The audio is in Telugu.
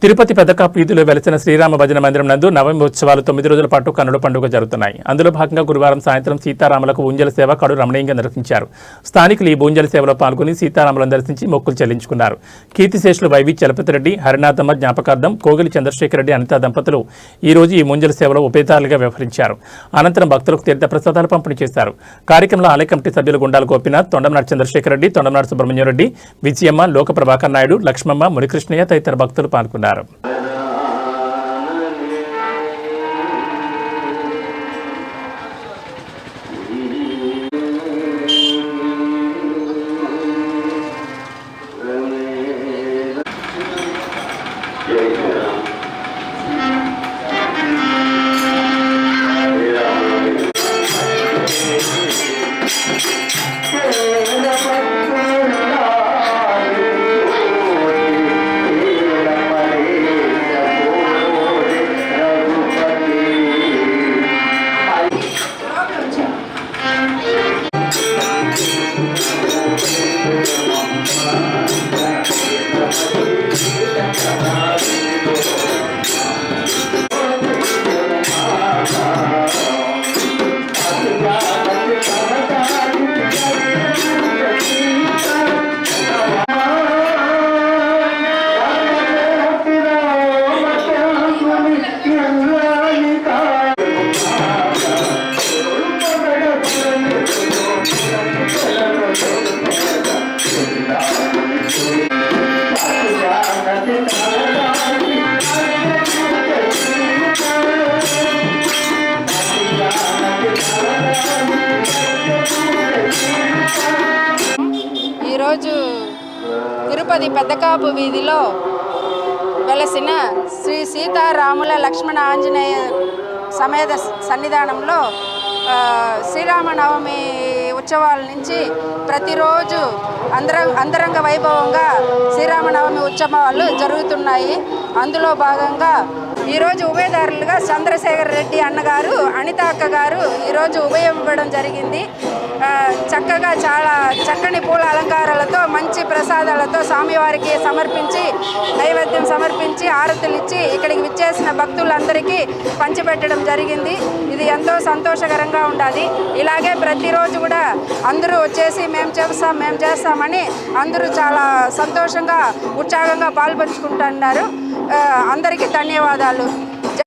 తిరుపతి పెద్దకాపు వీధిలో వెలిసిన శ్రీరామ భజన మందిరం నందు నవమి ఉత్సవాలు 9 రోజుల పాటు కన్నుల పండుగ జరుగుతున్నాయి. అందులో భాగంగా గురువారం సాయంత్రం సీతారాములకు ఊంజల సేవ కడు రమణీయంగా నిర్వహించారు. స్థానికులు ఈ ఊంజల సేవలో పాల్గొని సీతారాములను దర్శించి మొక్కులు చెల్లించుకున్నారు. కీర్తిశేషులు వైవి చలపతిరెడ్డి, హరినాథమ్మ జ్ఞాపకార్థం కోగిలి చంద్రశేఖర్ రెడ్డి అనితా దంపతులు ఈ రోజు ఈ ఊంజల సేవలో ఉపేతారులుగా వ్యవహరించారు. అనంతరం భక్తులకు తీర్థ ప్రసాదాలు పంపిణీ చేశారు. కార్యక్రమంలో ఆలయ కమిటీ సభ్యులు గుండాల గోపీనాథ్, తొండంనాడు చంద్రశేఖర్ రెడ్డి, తొండంనాడు సుబ్రహ్మణ్యం రెడ్డి, విజయమ్మ, లోక ప్రభాకర్ నాయుడు, లక్ష్మమ్మ, మునికృష్ణయ్య తదితర భక్తులు పాల్గొన్నారు. ఈరోజు తిరుపతి పెద్దకాపు వీధిలో వెలసిన శ్రీ సీతారాముల లక్ష్మణ ఆంజనేయ సమేత సన్నిధానంలో శ్రీరామనవమి ఉత్సవాల నుంచి ప్రతిరోజు అంతరంగ వైభవంగా శ్రీరామనవమి ఉత్సవాలు జరుగుతున్నాయి. అందులో భాగంగా ఈరోజు ఉభయదారులుగా చంద్రశేఖర్ రెడ్డి అన్నగారు, అనిత అక్క గారు ఈరోజు ఉభయం ఇవ్వడం జరిగింది. చక్కగా చాలా చక్కని పూల అలంకారాలతో మంచి ప్రసాదాలతో స్వామివారికి సమర్పించి నైవేద్యం సమర్పించి ఆరతులు ఇచ్చి ఇక్కడికి విచ్చేసిన భక్తులందరికీ పంచిపెట్టడం జరిగింది. ఇది ఎంతో సంతోషకరంగా ఉండాలి. ఇలాగే ప్రతిరోజు కూడా అందరూ వచ్చేసి మేము చేస్తామని అందరూ చాలా సంతోషంగా ఉత్సాహంగా పాల్పంచుకుంటున్నారు. అందరికీ ధన్యవాదాలు.